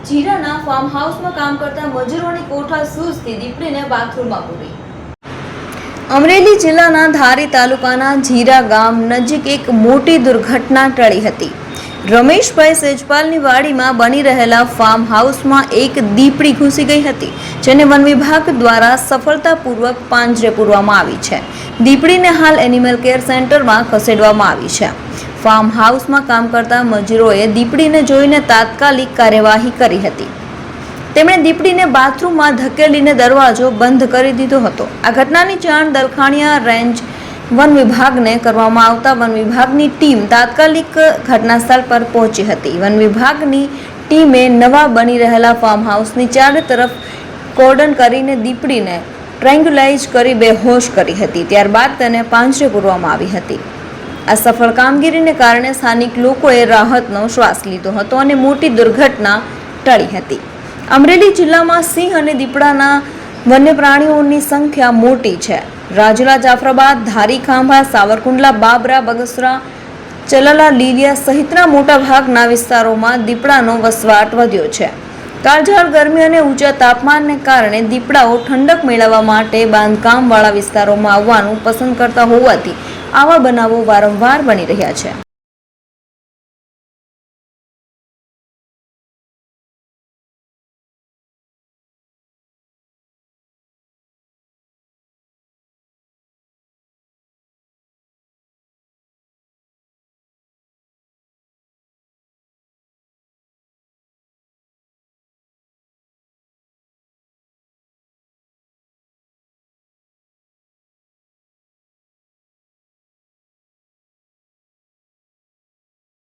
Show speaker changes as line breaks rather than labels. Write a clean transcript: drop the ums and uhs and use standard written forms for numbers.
જીરાના farm હાઉસમાં કામ કરતા મજૂરોની કોઠા સૂઝથી દીપડીને બાથરૂમમાં પૂરી। અમરેલી જિલ્લાના ધારી તાલુકાના જીરા ગામ નજીક એક મોટી દુર્ઘટના ટળી હતી। રમેશભાઈ સેજપાલની વાડીમાં બની રહેલા ફાર્મ હાઉસમાં એક દીપડી ઘૂસી ગઈ હતી, જેને વન વિભાગ દ્વારા સફળતાપૂર્વક પાંજરે પૂરવામાં આવી છે। દીપડીને હાલ એનિમલ કેર સેન્ટરમાં ખસેડવામાં આવી છે। ફાર્મ હાઉસમાં કામ કરતા મજૂરોએ દીપડીને જોઈને તાત્કાલિક કાર્યવાહી કરી હતી। તેમણે દીપડીને બાથરૂમમાં ધકેલીને દરવાજો બંધ કરી દીધો હતો। આ ઘટનાની જાણ દલખાણીયા રેન્જ વન વિભાગને કરવામાં આવતા વન વિભાગની ટીમ તાત્કાલિક ઘટનાસ્થળ પર પહોંચી હતી। વન વિભાગની ટીમે નવા બની રહેલા ફાર્મ હાઉસની ચારે તરફ કોર્ડન કરીને દીપડીને ટ્રેન્ગ્યુલાઇઝ કરી બેહોશ કરી હતી। ત્યારબાદ તેને પાંજરે પૂરવામાં આવી હતી। આ સફળ કામગીરીને કારણે સ્થાનિક લોકોએ રાહતનો શ્વાસ લીધો હતો અને મોટી દુર્ઘટના ટળી હતી। અમરેલી જિલ્લામાં સિંહ અને દીપડાના વન્ય પ્રાણીઓની સંખ્યા મોટી છે। રાજુલા, જાફરાબાદ, ધારી, ખાંભા, સાવરકુંડલા, બાબરા, બગસરા, ચલાલા, લીલિયા સહિતના મોટાભાગના વિસ્તારોમાં દીપડાનો વસવાટ વધ્યો છે। કાળઝાળ ગરમી અને ઊંચા તાપમાનને કારણે દીપડાઓ ઠંડક મેળવવા માટે બાંધકામવાળા વિસ્તારોમાં આવવાનું પસંદ કરતા હોવાથી આવા બનાવો વારંવાર બની રહ્યા છે।